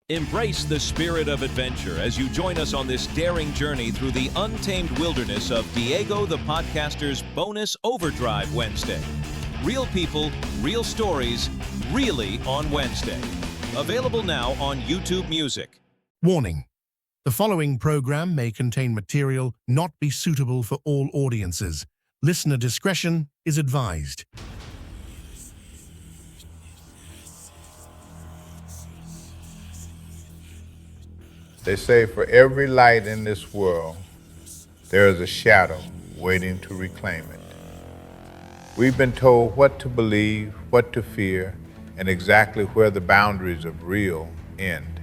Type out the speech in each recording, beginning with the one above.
Embrace the spirit of adventure as you join us on this daring journey through the untamed wilderness of Diego the Podcaster's bonus Overdrive Wednesday. Real people, real stories, really on Wednesday. Available now on YouTube Music. Warning. The following program may contain material not be suitable for all audiences. Listener discretion is advised. They say for every light in this world, there is a shadow waiting to reclaim it. We've been told what to believe, what to fear, and exactly where the boundaries of real end.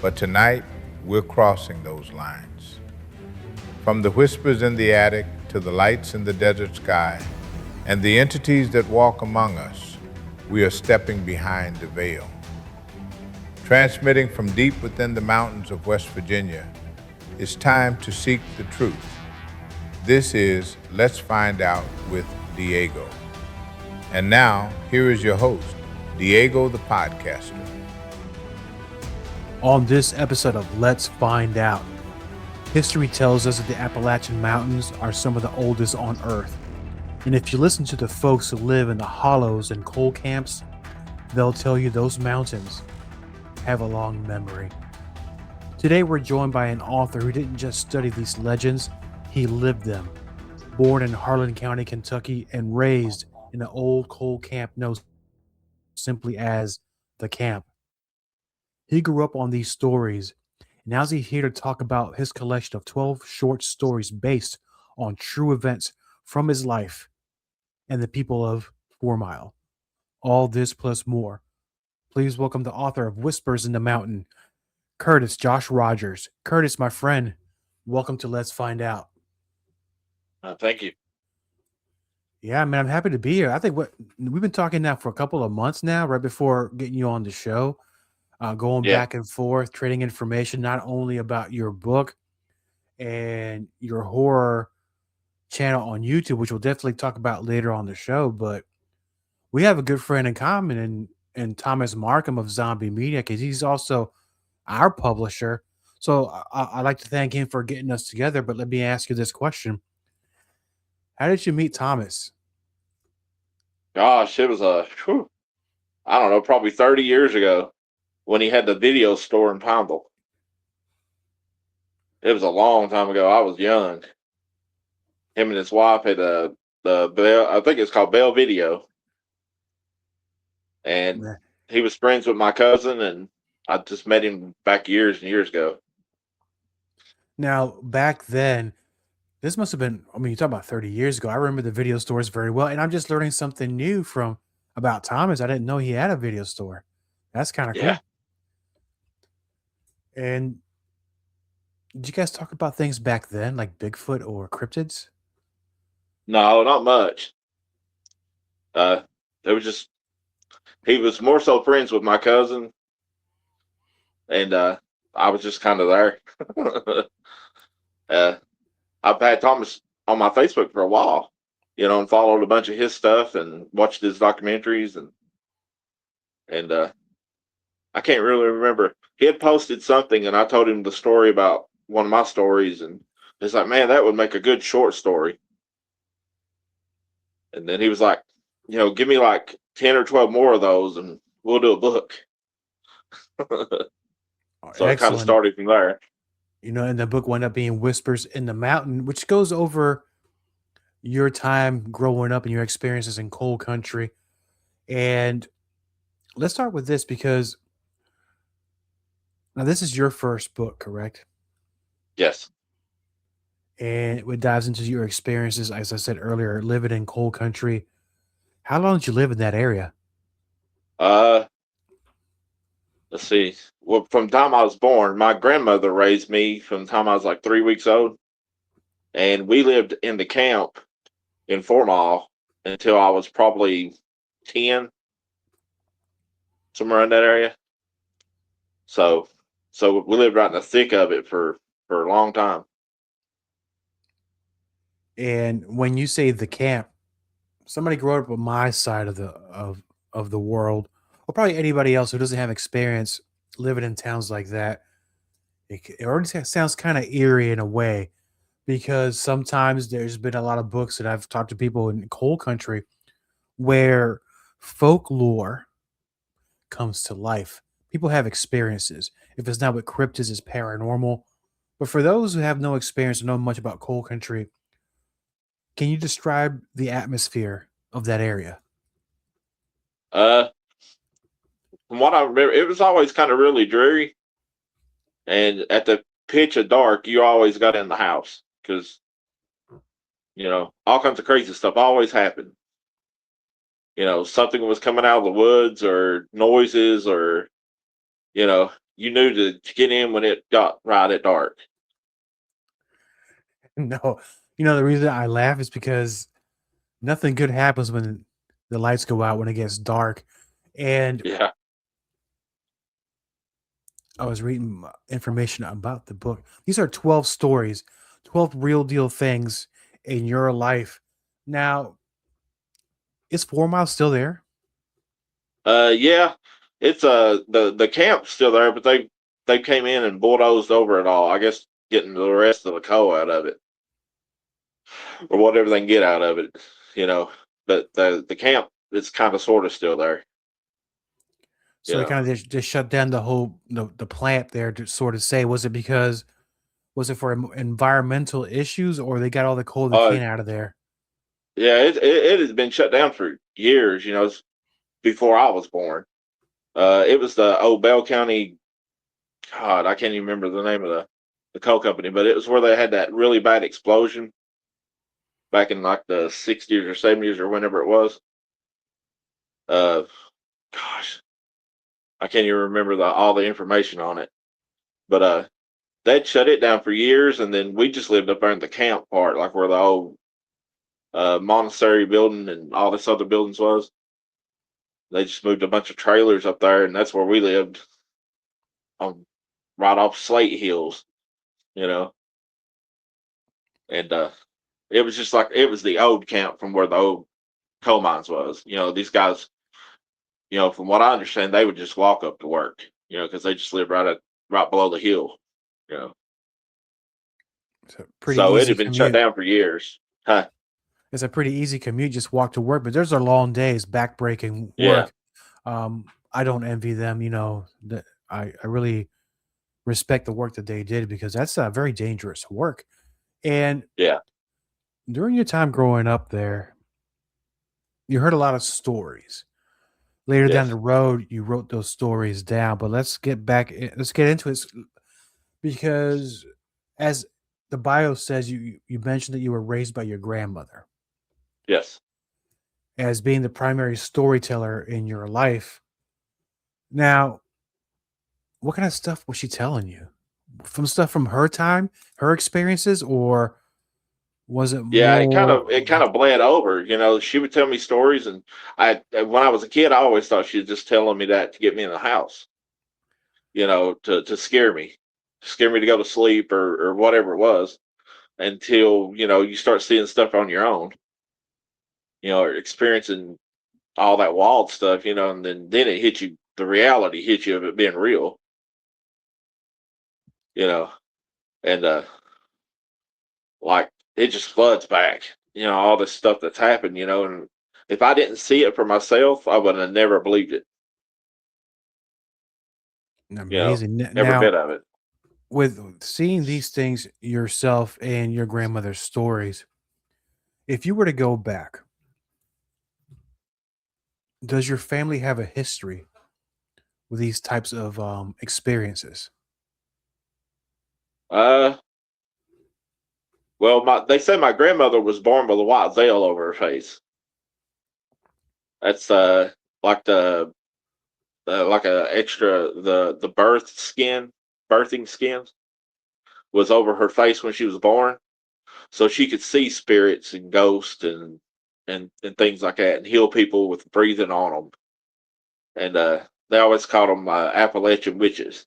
But tonight, we're crossing those lines. From the whispers in the attic to the lights in the desert sky, and the entities that walk among us, we are stepping behind the veil. Transmitting from deep within the mountains of West Virginia, it's time to seek the truth. This is Let's Find Out with Diego. And now, here is your host, Diego the Podcaster. On this episode of Let's Find Out, history tells us that the Appalachian Mountains are some of the oldest on Earth. And if you listen to the folks who live in the hollows and coal camps, they'll tell you those mountains have a long memory. Today we're joined by an author who didn't just study these legends, he lived them. Born in Harlan County, Kentucky, and raised in an old coal camp known simply as the camp. He grew up on these stories, and now he's here to talk about his collection of 12 short stories based on true events from his life and the people of Fourmile. All this plus more. Please welcome the author of Whispers in the Mountain, Curtis Josh Rogers. Curtis, my friend, welcome to Let's Find Out. Thank you. Yeah, man, I'm happy to be here. I think we've been talking now for a couple of months now, right before getting you on the show, going back and forth, trading information, not only about your book and your horror channel on YouTube, which we'll definitely talk about later on the show, but we have a good friend in common and Thomas Markham of Zombie Media, because he's also our publisher. So I'd like to thank him for getting us together. But let me ask you this question. How did you meet Thomas? Gosh, it was I don't know, probably 30 years ago when he had the video store in Pineville. It was a long time ago. I was young. Him and his wife had the Bell, I think it's called Bell Video. And he was friends with my cousin, and I just met him back years and years ago. Now, back then, this must have been, you talk about 30 years ago. I remember the video stores very well, and I'm just learning something new about Thomas. I didn't know he had a video store. That's kind of cool. And did you guys talk about things back then, like Bigfoot or cryptids? No, not much. It was just, he was more so friends with my cousin, and I was just kind of there. I've had Thomas on my Facebook for a while, and followed a bunch of his stuff and watched his documentaries, and I can't really remember. He had posted something, and I told him the story about one of my stories, and he's like, "Man, that would make a good short story." And then he was like, "Give me like 10 or 12 more of those, and we'll do a book." So I kind of started from there. And the book wound up being Whispers in the Mountain, which goes over your time growing up and your experiences in coal country. And let's start with this, because now this is your first book, correct? Yes. And it dives into your experiences, as I said earlier, living in coal country. How long did you live in that area? Let's see. Well, from the time I was born, my grandmother raised me from the time I was like 3 weeks old. And we lived in the camp in Fourmile until I was probably 10, somewhere in that area. So we lived right in the thick of it for a long time. And when you say the camp, somebody grew up on my side of the world, or probably anybody else who doesn't have experience living in towns like that, it already sounds kind of eerie in a way, because sometimes there's been a lot of books that I've talked to people in coal country where folklore comes to life. People have experiences. If it's not with cryptids, it's paranormal. But for those who have no experience or know much about coal country, can you describe the atmosphere of that area? Uh, from what I remember, it was always kind of really dreary, and at the pitch of dark, you always got in the house because all kinds of crazy stuff always happened. Something was coming out of the woods or noises, or you knew to get in when it got right at dark. No, the reason I laugh is because nothing good happens when the lights go out when it gets dark. And Yeah. I was reading information about the book. These are 12 stories, 12 real deal things in your life. Now, is Fourmile still there? Yeah. It's the camp's still there, but they came in and bulldozed over it all. I guess getting the rest of the coal out of it, or whatever they can get out of it. You know, but the camp is kind of sort of still there. So they kind of just shut down the whole the plant there to sort of say, was it for environmental issues, or they got all the coal they can out of there? Yeah, it has been shut down for years. Before I was born. It was the old Bell County. God, I can't even remember the name of the coal company, but it was where they had that really bad explosion back in like the 60s or 70s or whenever it was. Uh, Gosh, I can't even remember all the information on it. But they'd shut it down for years, and then we just lived up there in the camp part, like where the old monastery building and all this other buildings was. They just moved a bunch of trailers up there, and that's where we lived, on right off Slate Hills, you know. And it was just like it was the old camp from where the old coal mines was. These guys, from what I understand, they would just walk up to work, because they just lived right below the hill, you know. It's a pretty So it easy had been shut commute. down for years. Huh? It's a pretty easy commute, just walk to work. But there's are long days, backbreaking Yeah, work. I don't envy them. That I really respect the work that they did, because that's very dangerous work. And yeah, during your time growing up there, you heard a lot of stories. Later down the yes. road, you wrote those stories down. But let's get back. Let's get into it, because as the bio says, you mentioned that you were raised by your grandmother Yes. as being the primary storyteller in your life. Now, what kind of stuff was she telling you? From stuff from her time, her experiences, or was it Yeah, it kind more of it kind of bled over. She would tell me stories, and when I was a kid, I always thought she was just telling me that to get me in the house, to scare me to go to sleep, or whatever it was, until you start seeing stuff on your own, or experiencing all that wild stuff, and then it hits you, the reality hits you of it being real, you know, and like it just floods back, all this stuff that's happened, and if I didn't see it for myself, I would have never believed it, amazing? every Now, bit of it. with seeing these things yourself and your grandmother's stories, if you were to go back, does your family have a history with these types of experiences? Uh, well, they say my grandmother was born with a white veil over her face. That's like like a extra the birthing skin was over her face when she was born, so she could see spirits and ghosts and things like that, and heal people with breathing on them. And they always called them Appalachian witches.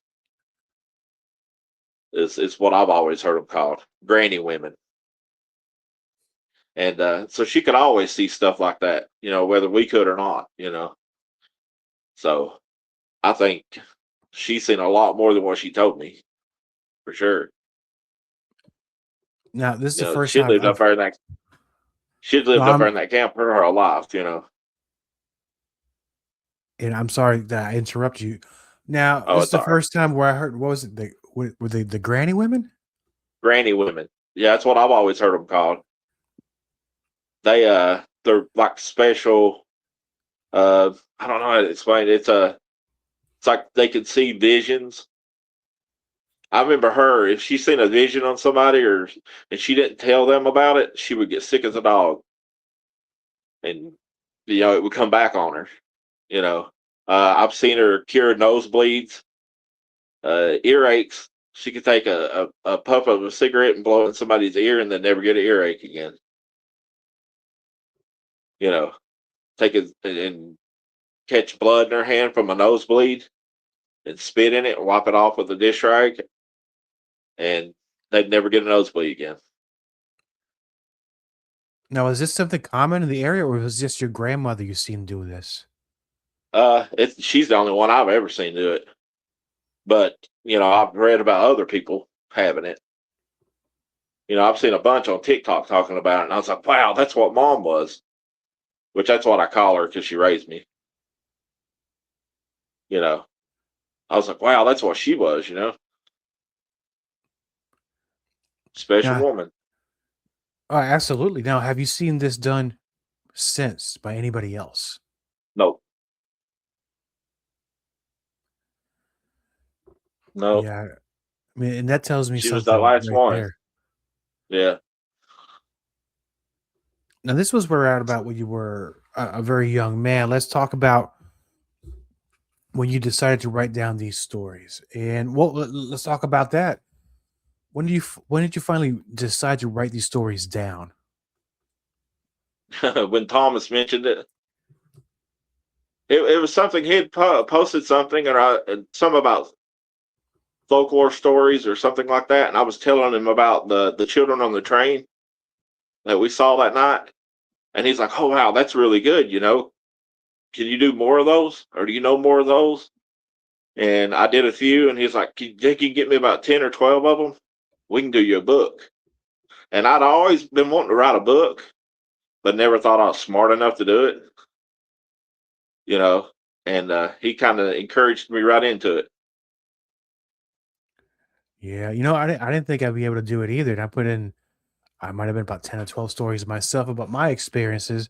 Is what I've always heard them called, granny women. And so she could always see stuff like that, whether we could or not. So I think she's seen a lot more than what she told me, for sure. Now, this is You the know, first time I've. she'd No, lived up there in that camp her whole life, you know. and I'm sorry that I interrupt you. Now, Oh, this is it's the all right. first time where I heard. What was it? Were they the granny women? Granny women. Yeah, that's what I've always heard them called. They're like special. I don't know how to explain it. It's like they can see visions. I remember her, if she seen a vision on somebody and she didn't tell them about it, she would get sick as a dog. And it would come back on her. You know. I've seen her cure nosebleeds, earaches. She could take a puff of a cigarette and blow it in somebody's ear and then never get an earache again. You know, take it and catch blood in her hand from a nosebleed and spit in it and wipe it off with a dish rag, and they'd never get a nosebleed again. Now, is this something common in the area, or was this just your grandmother you seen do this? She's the only one I've ever seen do it. But, I've read about other people having it. I've seen a bunch on TikTok talking about it, and I was like, wow, that's what Mom was. Which that's what I call her because she raised me. I was like, wow, that's what she was, Special Yeah. woman. Oh, absolutely. Now, have you seen this done since by anybody else? Nope. Nope. Yeah. I mean, and that tells me She was the something last right one. there. Yeah. Now, this was where we're at about when you were a very young man. Let's talk about when you decided to write down these stories. And let's talk about that. When did you finally decide to write these stories down? When Thomas mentioned it, it was something he'd posted something and some about folklore stories or something like that, and I was telling him about the children on the train that we saw that night, and he's like, "Oh wow, that's really good. Can you do more of those, or do you know more of those?" And I did a few, and he's like, "You think you can get me about 10 or 12 of them? We can do you a book." And I'd always been wanting to write a book, but never thought I was smart enough to do it. And he kind of encouraged me right into it. Yeah, I didn't think I'd be able to do it either. And I might have been about 10 or 12 stories myself about my experiences,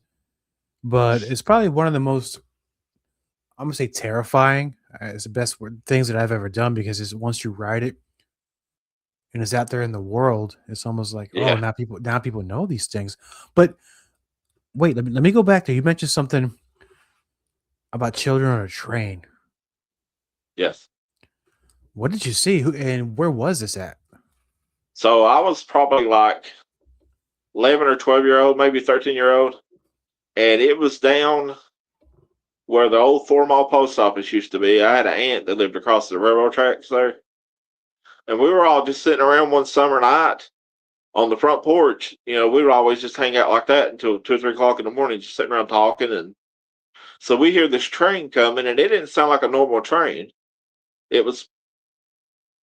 but it's probably one of the most, I'm gonna say terrifying. It's the best things that I've ever done because it's once you write it and it's out there in the world, it's almost like, oh, Yeah. now people know these things. But wait, let me go back there. You mentioned something about children on a train. Yes. What did you see? Who and where was this at? So I was probably like 11 or 12-year-old, maybe 13-year-old, and it was down where the old Fourmile post office used to be. I had an aunt that lived across the railroad tracks there, and we were all just sitting around one summer night on the front porch. We would always just hang out like that until 2 or 3 o'clock in the morning, just sitting around talking. And so we hear this train coming, and it didn't sound like a normal train. It was,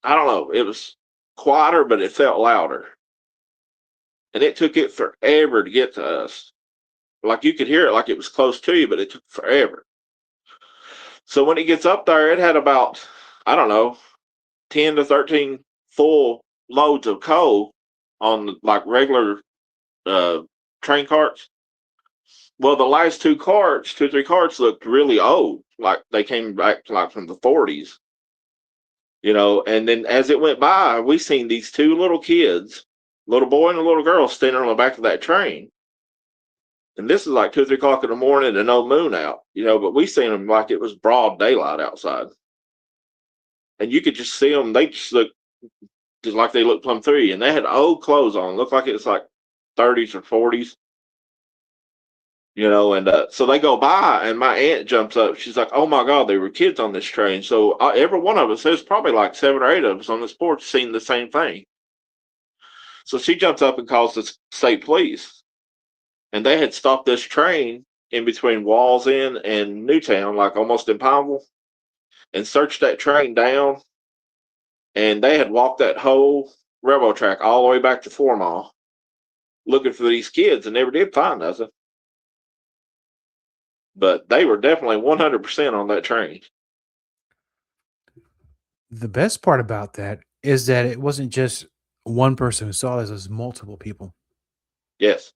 I don't know, it was quieter, but it felt louder. And it took it forever to get to us. Like you could hear it like it was close to you, but it took forever. So when it gets up there, it had about, I don't know, 10 to 13 full loads of coal on like regular train carts. Well, the last 2 carts, 2 or 3 carts looked really old, like they came back like from the 40s. And then as it went by, we seen these 2 little kids, little boy and a little girl, standing on the back of that train. And this is like 2 or 3 o'clock in the morning and no moon out, but we seen them like it was broad daylight outside. And you could just see them. They just looked just like they looked plumb through you. And they had old clothes on. Looked like it was like 30s or 40s. And so they go by, and my aunt jumps up. She's like, "Oh my God, there were kids on this train." So every one of us, there's probably like 7 or 8 of us on this porch, seen the same thing. So she jumps up and calls the state police, and they had stopped this train in between Walls End and Newtown, like almost in Pineville. and searched that train down, and they had walked that whole railroad track all the way back to Fourmile looking for these kids and never did find nothing. But they were definitely 100% on that train. The best part about that is that it wasn't just one person who saw this, it was multiple people. Yes.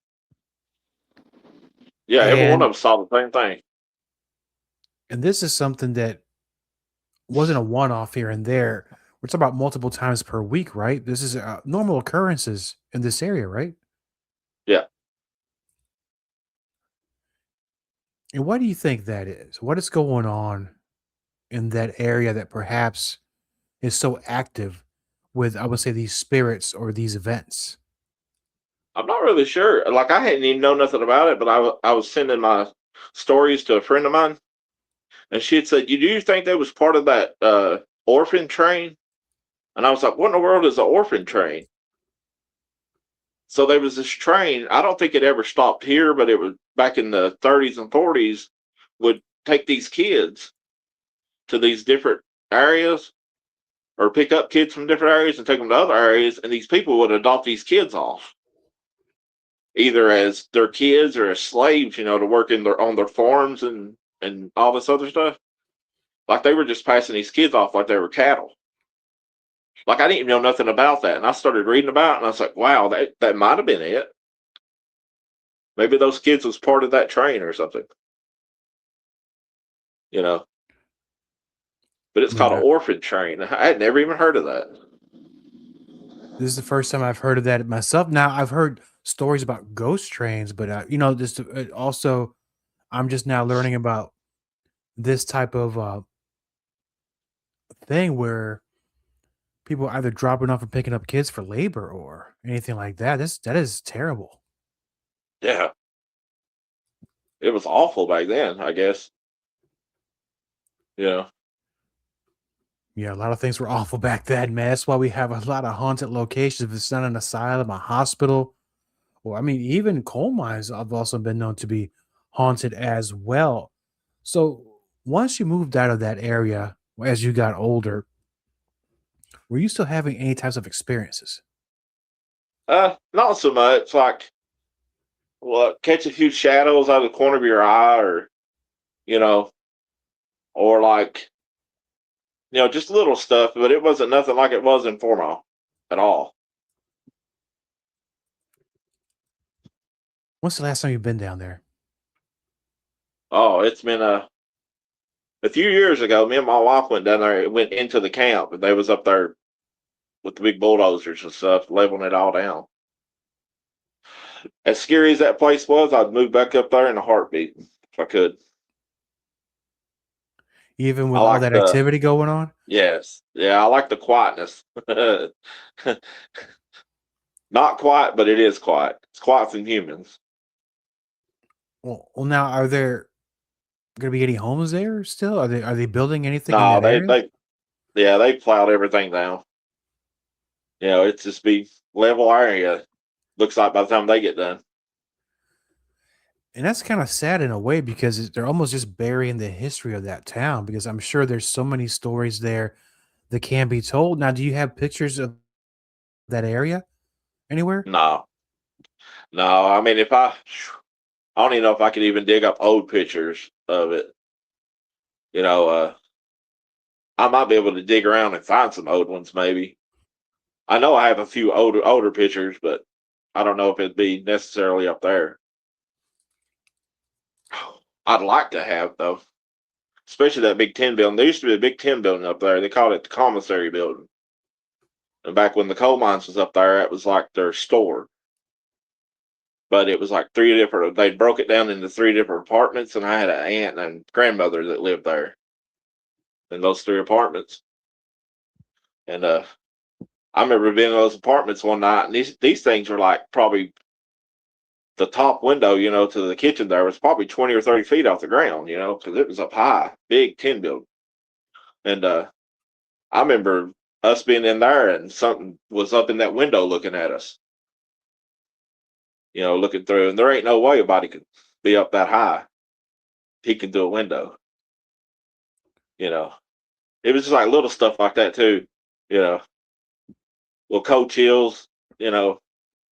Yeah, every one of them saw the same thing. And this is something that wasn't a one-off here and there. We're talking about multiple times per week, right? This is normal occurrences in this area, right? Yeah. And why do you think that is? What is going on in that area that perhaps is so active with, I would say, these spirits or these events? I'm not really sure. Like, I hadn't even known nothing about it, but I was sending my stories to a friend of mine, and she had said, "Do you think that was part of that orphan train?" And I was like, "What in the world is an orphan train?" So there was this train. I don't think it ever stopped here, but it was back in the 30s and 40s, would take these kids to these different areas or pick up kids from different areas and take them to other areas, and these people would adopt these kids off, either as their kids or as slaves, to work on their farms and all this other stuff. Like, they were just passing these kids off like they were cattle. Like, I didn't even know nothing about that, and I started reading about it, and I was like, wow, that might have been it. Maybe those kids was part of that train or something. But it's called an orphan train. I had never even heard of that. This is the first time I've heard of that myself. Now, I've heard stories about ghost trains, but just also, I'm just now learning about this type of thing where people either dropping off and picking up kids for labor or anything like that. That is terrible. Yeah. It was awful back then, I guess. Yeah. Yeah, a lot of things were awful back then, man. That's why we have a lot of haunted locations. If it's not an asylum, a hospital, or I mean, even coal mines have also been known to be haunted as well. So once you moved out of that area, as you got older, were you still having any types of experiences? Not so much. Like, well, catch a few shadows out of the corner of your eye, or you know, or like, just little stuff. But it wasn't nothing like it was in Fourmile at all. When's the last time you've been down there? Oh, it's been a few years ago. Me and my wife went down there. Went into the camp, and they was up there with the big bulldozers and stuff, leveling it all down. As scary as that place was, I'd move back up there in a heartbeat if I could. Even with I all like that the activity going on? Yes, yeah, I like the quietness. Not quiet, but it is quiet. It's quiet from humans. Well, now are there going to be any homes there still? Are they building anything in No, that they area? they yeah, they plowed everything down. It's just be level area. Looks like by the time they get done. And that's kind of sad in a way because they're almost just burying the history of that town because I'm sure there's so many stories there that can be told. Now, do you have pictures of that area anywhere? No, no. I mean, I don't even know if I could even dig up old pictures of it. You know, I might be able to dig around and find some old ones, maybe. I know I have a few older pictures, but I don't know if it'd be necessarily up there. I'd like to have though, especially that Big Ten building. There used to be a Big Ten building up there. They called it the commissary building. And back when the coal mines was up there, it was like their store. But it was like three different. They broke it down into three different apartments, and I had an aunt and grandmother that lived there in those three apartments. And I remember being in those apartments one night, and these things were like probably the top window, to the kitchen there was probably 20 or 30 feet off the ground, because it was up high, big tin building. And I remember us being in there and something was up in that window looking at us, looking through. And there ain't no way a body could be up that high, peeking through a window, it was just like little stuff like that too. You know, little cold chills. You know,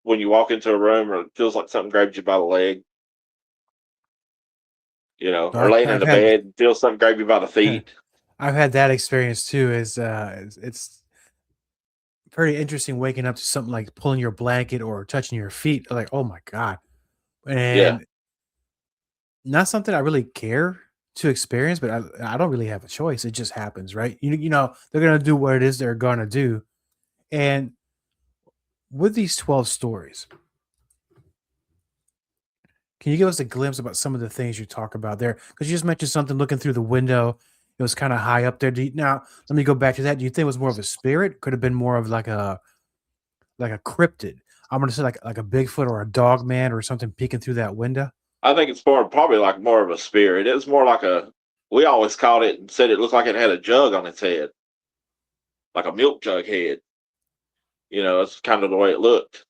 when you walk into a room, or it feels like something grabs you by the leg. You know, or laying in I've the had bed, feel something grab you by the feet. I've had that experience too. It's pretty interesting waking up to something like pulling your blanket or touching your feet. Like, oh my god, Yeah, and not something I really care to experience, but I don't really have a choice. It just happens, right? You know they're gonna do what it is they're gonna do, and with these 12 stories, can you give us a glimpse about some of the things you talk about there? Because you just mentioned something looking through the window. It was kind of high up there. Now, let me go back to that. Do you think it was more of a spirit? Could have been more of like a cryptid. I'm gonna say like a Bigfoot or a dog man or something peeking through that window. I think it's probably like more of a spirit. It was more like a. We always called it and said it looked like it had a jug on its head, like a milk jug head. You know, it's kind of the way it looked.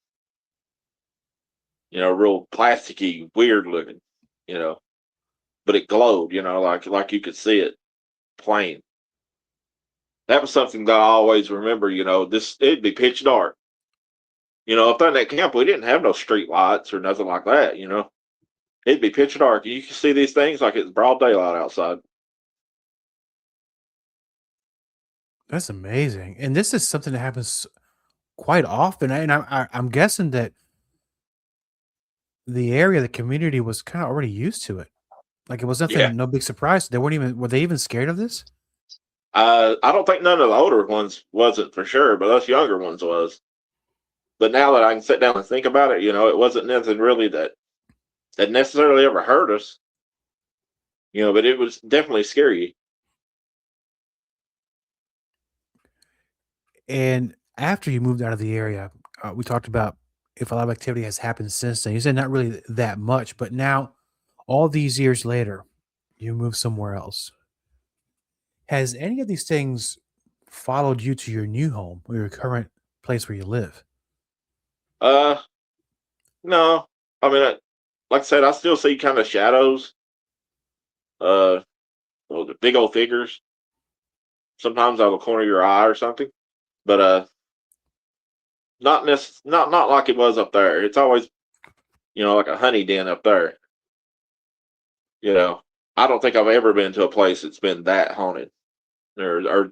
You know, real plasticky, weird looking. You know, but it glowed. You know, like you could see it plain. That was something that I always remember. You know, it'd be pitch dark. You know, up in that camp, we didn't have no street lights or nothing like that. You know, it'd be pitch dark. You can see these things like it's broad daylight outside. That's amazing, and this is something that happens quite often. I'm guessing that the area, the community, was kind of already used to it. Like it was Yeah. nothing, no big surprise. They weren't even. Were they even scared of this? I don't think none of the older ones wasn't for sure, but us younger ones was. But now that I can sit down and think about it, you know, it wasn't nothing really that necessarily ever hurt us. You know, but it was definitely scary. And after you moved out of the area, we talked about if a lot of activity has happened since then. You said not really that much, but now, all these years later, you move somewhere else. Has any of these things followed you to your new home or your current place where you live? Uh, no, I mean, like I said, I still see kind of shadows. Uh, well, the big old figures. Sometimes out of the corner of your eye or something. But not like it was up there. It's always, you know, like a honey den up there. You know, I don't think I've ever been to a place that's been that haunted, or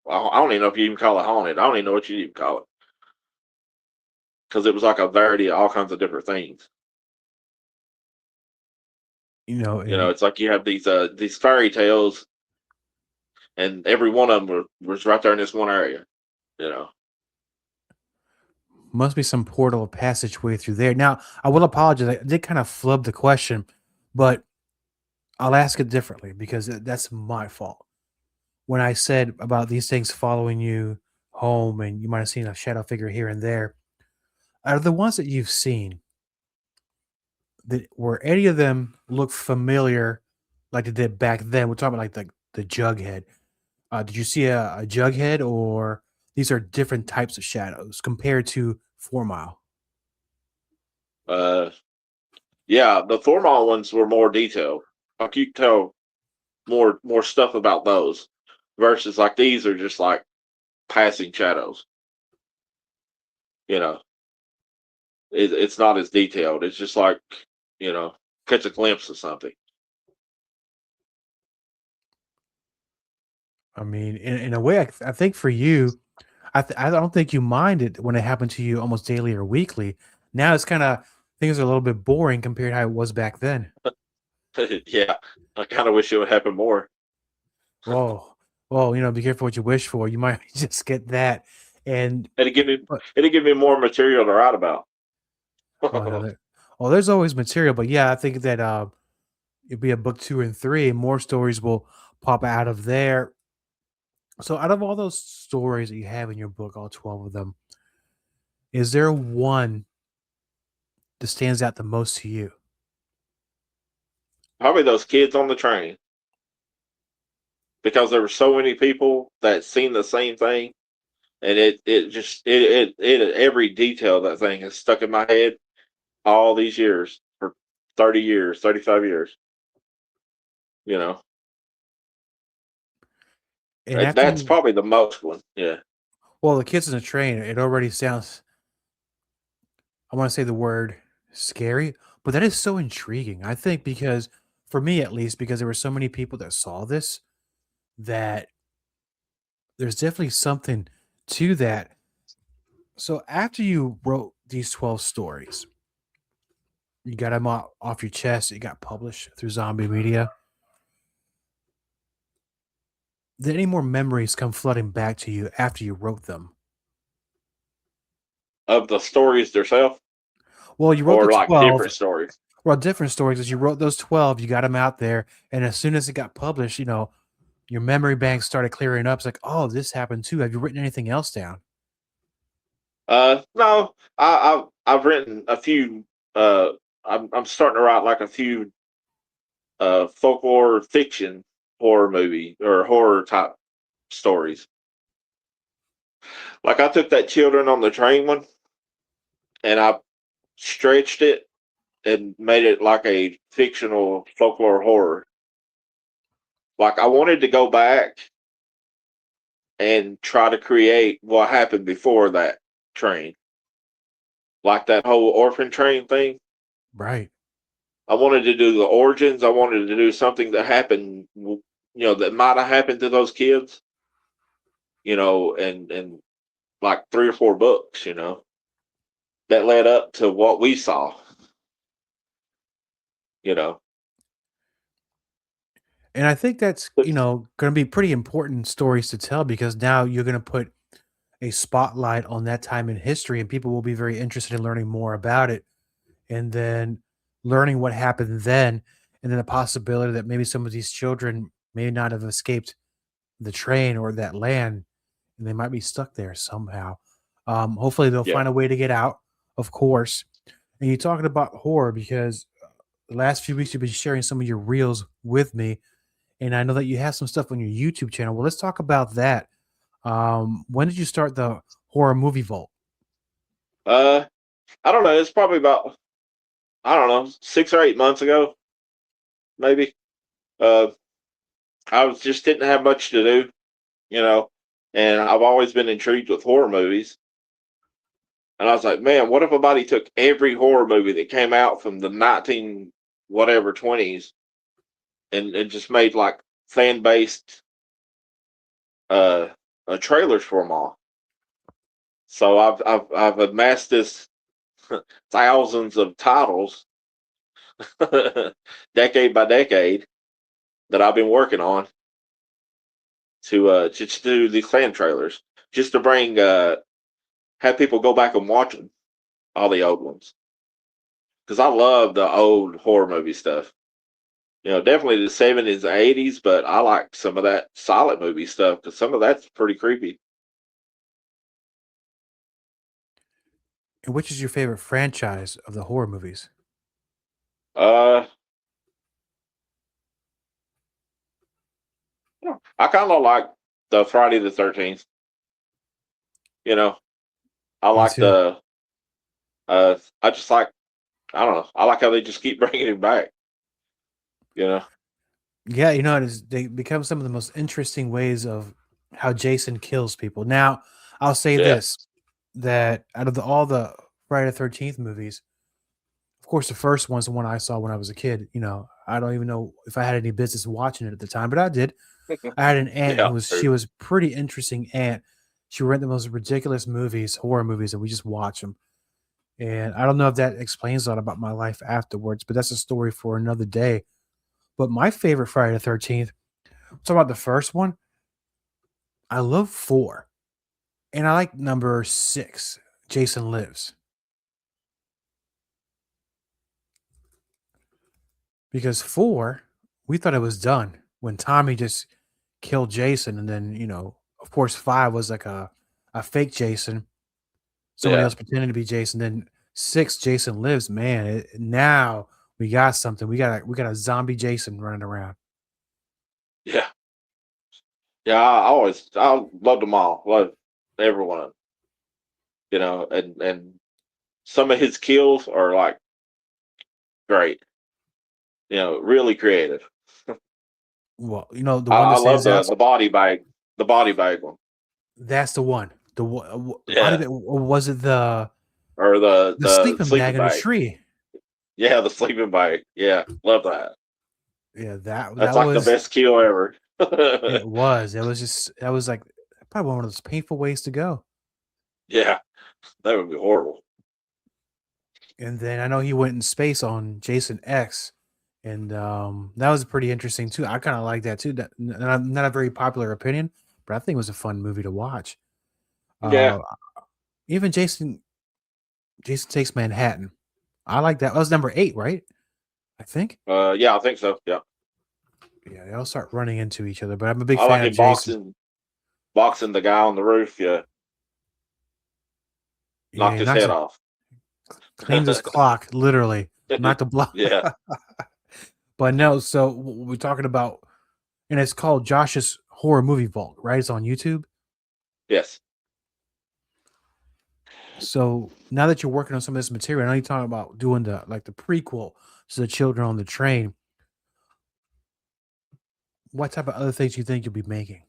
I don't even know if you even call it haunted. I don't even know what you even call it, because it was like a variety of all kinds of different things. You know, You know, and it's like you have these fairy tales, and every one of them was right there in this one area. You know, must be some portal of passageway through there. Now, I will apologize. I did kind of flub the question, but I'll ask it differently because that's my fault. When I said about these things following you home and you might have seen a shadow figure here and there, out of the ones that you've seen, that were any of them look familiar like they did back then? We're talking about like the jughead. Did you see a jughead, or these are different types of shadows compared to Fourmile? uh, yeah, the Fourmile ones were more detailed. Like you could tell more stuff about those, versus like these are just like passing shadows. You know, it's not as detailed. It's just like, you know, catch a glimpse of something. I mean, in a way, I think for you, I don't think you mind it when it happened to you almost daily or weekly. Now it's kind of things are a little bit boring compared to how it was back then. Yeah, I kind of wish it would happen more. Whoa, whoa, be careful what you wish for. You might just get that. And It'd give me but it'd give me more material to write about. oh no, there's always material. But yeah, I think that it'd be a book 2 and 3, and more stories will pop out of there. So, out of all those stories that you have in your book, all 12 of them, is there one that stands out the most to you? Probably those kids on the train, because there were so many people that seen the same thing, and it every detail of that thing has stuck in my head all these years, for 30 years, 35 years. You know, And after That's you, probably the most one. Yeah. well, the kids in the train, it already sounds. I want to say the word scary, but that is so intriguing. I think because for me at least, because there were so many people that saw this, that there's definitely something to that. So after you wrote these 12 stories, you got them off your chest, it got published through Zombie Media. Did any more memories come flooding back to you after you wrote them? Of the stories themselves, Well, you wrote the or like 12. different stories. Well, different stories as you wrote those 12, you got them out there. And as soon as it got published, your memory bank started clearing up. It's like, oh, this happened too. Have you written anything else down? No, I've written a few. I'm starting to write like a few folklore fiction horror movie or horror type stories. Like I took that Children on the Train one and I stretched it and made it like a fictional folklore horror. Like I wanted to go back and try to create what happened before that train. Like that whole orphan train thing. Right. I wanted to do the origins. I wanted to do something that happened, that might have happened to those kids, and like 3 or 4 books, that led up to what we saw, you know. And I think that's, going to be pretty important stories to tell because now you're going to put a spotlight on that time in history and people will be very interested in learning more about it and then learning what happened then and then the possibility that maybe some of these children may not have escaped the train or that land and they might be stuck there somehow. Hopefully they'll Yeah. find a way to get out, of course. And you're talking about horror because the last few weeks you've been sharing some of your reels with me, and I know that you have some stuff on your YouTube channel. Well, let's talk about that. When did you start the horror movie vault? I don't know. It's probably about, I don't know, 6 or 8 months ago, maybe. Uh, I was just didn't have much to do, and I've always been intrigued with horror movies. And I was like, man, what if somebody took every horror movie that came out from the 19 whatever 20s and just made like fan based uh, trailers for them all. So I've amassed this thousands of titles, decade by decade, that I've been working on to just do these fan trailers, just to bring have people go back and watch them, all the old ones, because I love the old horror movie stuff. Definitely the 70s, 80s, but I like some of that silent movie stuff because some of that's pretty creepy. And which is your favorite franchise of the horror movies? Uh, I kind of like the Friday the 13th. I Me like too. I just like, I don't know. I like how they just keep bringing him back. You know. Yeah, they become some of the most interesting ways of how Jason kills people. Now, I'll say Yeah. this, that out of all the Friday the 13th movies, of course, the first one's the one I saw when I was a kid. I don't even know if I had any business watching it at the time, but I did. I had an aunt Yeah. she was pretty interesting aunt. She read the most ridiculous movies, horror movies, and we just watch them. And I don't know if that explains a lot about my life afterwards, but that's a story for another day. But my favorite Friday the 13th, talk about the first one. I love 4. And I like number 6, Jason Lives. Because 4, we thought it was done when Tommy just killed Jason. And then, of course, 5 was like a fake Jason, somebody Yeah. else pretending to be Jason. Then 6, Jason Lives. Man, now we got something. We got a zombie Jason running around. Yeah. Yeah. I loved them all. Loved every one of them. And some of his kills are like great. Really creative. Well, the one I that love stands out. the body bag The body bag one. That's the one. The Yeah. was it the Or the sleeping bag sleeping in the bag. tree? Yeah, the sleeping bag. Yeah, love that. Yeah, That's that like the was best kill ever. it. Was it was just that was like probably one of those painful ways to go. Yeah, that would be horrible. And then I know he went in space on Jason X, and that was pretty interesting too. I kind of like that too. Not a very popular opinion, but I think it was a fun movie to watch. Yeah. Uh, even Jason Takes Manhattan. I like that. That was number 8, right? I think. Yeah, I think so. Yeah. Yeah, they all start running into each other, but I'm a big I like fan of him Jason. boxing the guy on the roof. Yeah, Yeah, knocked he his knocks head it, off. cleans his clock, literally, not the block. Yeah. But no, so we're talking about, and it's called Josh's Horror Movie Vault, right? It's on YouTube. Yes. So now that you're working on some of this material, I know you're talking about doing the prequel to the Children on the Train. What type of other things you think you'll be making?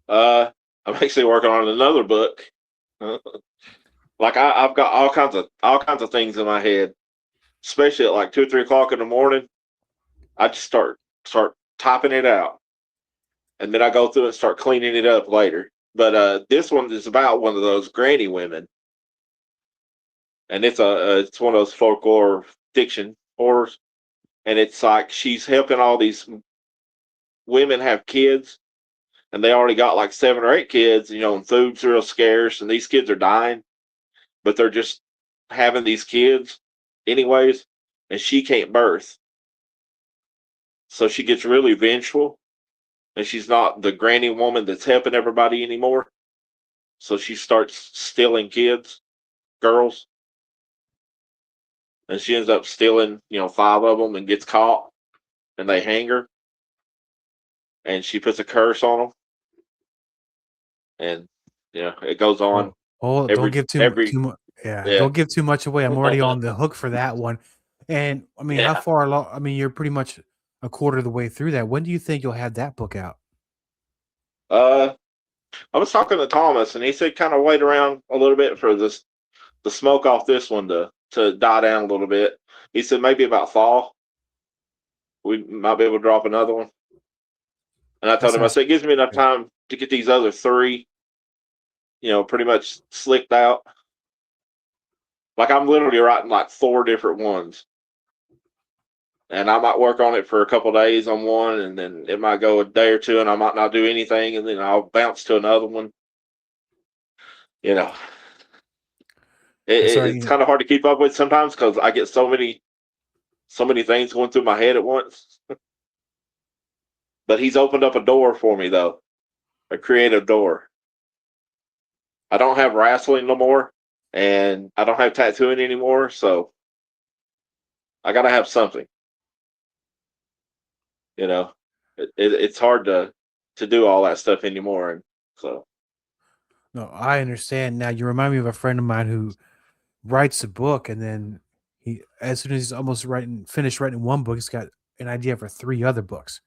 I'm actually working on another book. Like I've got all kinds of things in my head, especially at like 2 or 3 o'clock in the morning. I just start typing it out, and then I go through and start cleaning it up later. But this one is about one of those granny women, and it's one of those folklore fiction horrors, and it's like she's helping all these women have kids, and they already got like 7 or 8 kids, and food's real scarce, and these kids are dying, but they're just having these kids anyways, and she can't birth. So she gets really vengeful, and she's not the granny woman that's helping everybody anymore. So she starts stealing kids, girls, and she ends up stealing, 5 of them and gets caught, and they hang her, and she puts a curse on them, and it goes on Don't every give every too much. Yeah, yeah. don't give too much away. I'm already on the hook for that one. And I mean, how Yeah. far along? I mean, you're pretty much a quarter of the way through that. When do you think you'll have that book out? Uh, I was talking to Thomas, and he said kind of wait around a little bit for the smoke off this one to die down a little bit. He said maybe about fall we might be able to drop another one. And I That told him, I sounds said, it gives me enough good. time to get these other 3, pretty much slicked out. Like I'm literally writing like 4 different ones, and I might work on it for a couple of days on one, and then it might go a day or two, and I might not do anything, and then I'll bounce to another one. You know, I'm it's sorry. kind of hard to keep up with sometimes because I get so many things going through my head at once. But he's opened up a door for me though, a creative door. I don't have wrestling no more, and I don't have tattooing anymore, so I got to have something. You know, it's hard to do all that stuff anymore, and so No, I understand. Now you remind me of a friend of mine who writes a book, and then as soon as he's almost finished writing one book, he's got an idea for 3 other books,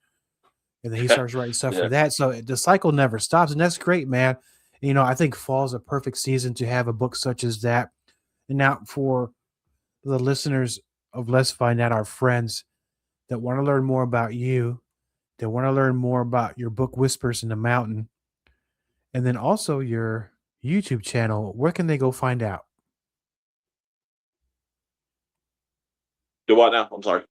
and then he starts writing stuff for yeah. that. So the cycle never stops, and that's great, man. I think fall is a perfect season to have a book such as that. And now for the listeners of Let's Find Out, our friends that want to learn more about you, that want to learn more about your book Whispers in the Mountain, and then also your YouTube channel, where can they go find out? Do what now? I'm sorry.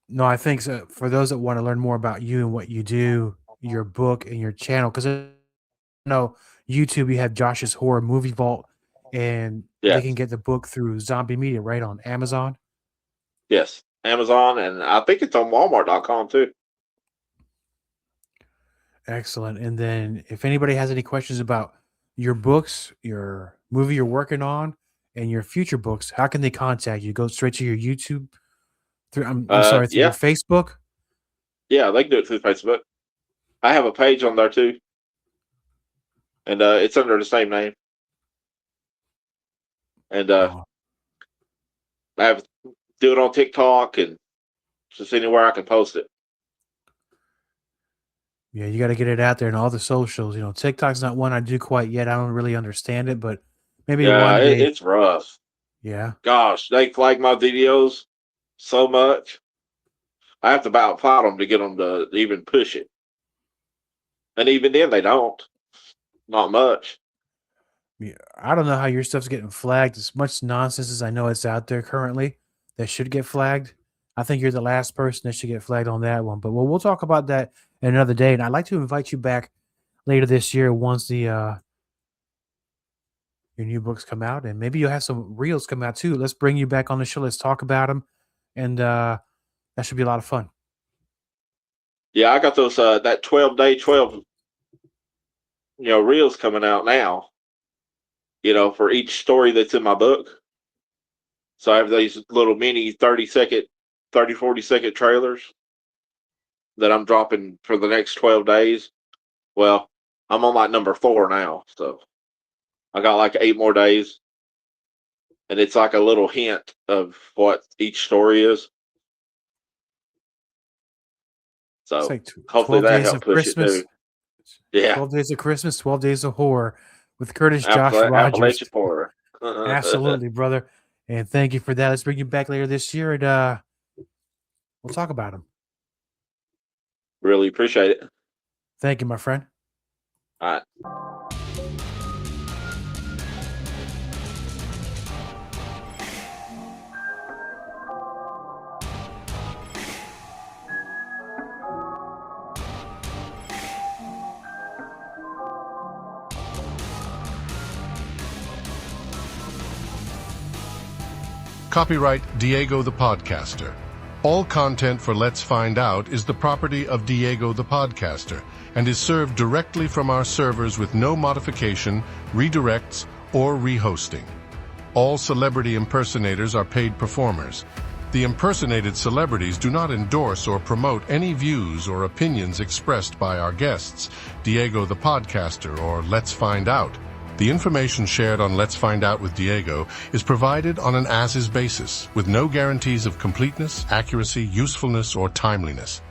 No, I think so, for those that want to learn more about you and what you do, your book and your channel, because I know YouTube, you have Josh's Horror Movie Vault, and they can Yes, get the book through Zombie Media, right, on Amazon. yes. Amazon, and I think it's on Walmart.com too. Excellent. And then if anybody has any questions about your books, your movie you're working on, and your future books, how can they contact you? Go straight to your YouTube through I'm sorry, through your Yeah, Facebook? yeah. They can do it through Facebook. I have a page on there too, and it's under the same name. And Oh, I have do it on TikTok and just anywhere I can post it. Yeah, you got to get it out there in all the socials. TikTok's not one I do quite yet. I don't really understand it, but maybe Yeah, one day. it's rough. Yeah. Gosh, they flag my videos so much. I have to about fight them to get them to even push it. And even then, they don't. Not much. Yeah, I don't know how your stuff's getting flagged. As much nonsense as I know it's out there currently that should get flagged. I think you're the last person that should get flagged on that one. But we'll talk about that another day. And I'd like to invite you back later this year once your new books come out, and maybe you'll have some reels come out too. Let's bring you back on the show. Let's talk about them, and that should be a lot of fun. Yeah, I got those that 12-day 12 reels coming out now. For each story that's in my book. So I have these little mini 30-second, 30, 40-second trailers that I'm dropping for the next 12 days. Well, I'm on like number 4 now, so I got like 8 more days. And it's like a little hint of what each story is. So It's like hopefully 12 that days helped of push Christmas. it too. Yeah. 12 days of Christmas, 12 days of horror with Curtis Josh Rogers. Appalachian horror. Absolutely, brother. And thank you for that. Let's bring you back later this year, and we'll talk about them. Really appreciate it. Thank you, my friend. All right. Copyright Diego the Podcaster. All content for Let's Find Out is the property of Diego the Podcaster and is served directly from our servers with no modification, redirects, or rehosting. All celebrity impersonators are paid performers. The impersonated celebrities do not endorse or promote any views or opinions expressed by our guests, Diego the Podcaster, or Let's Find Out. The information shared on Let's Find Out with Diego is provided on an as-is basis, with no guarantees of completeness, accuracy, usefulness, or timeliness.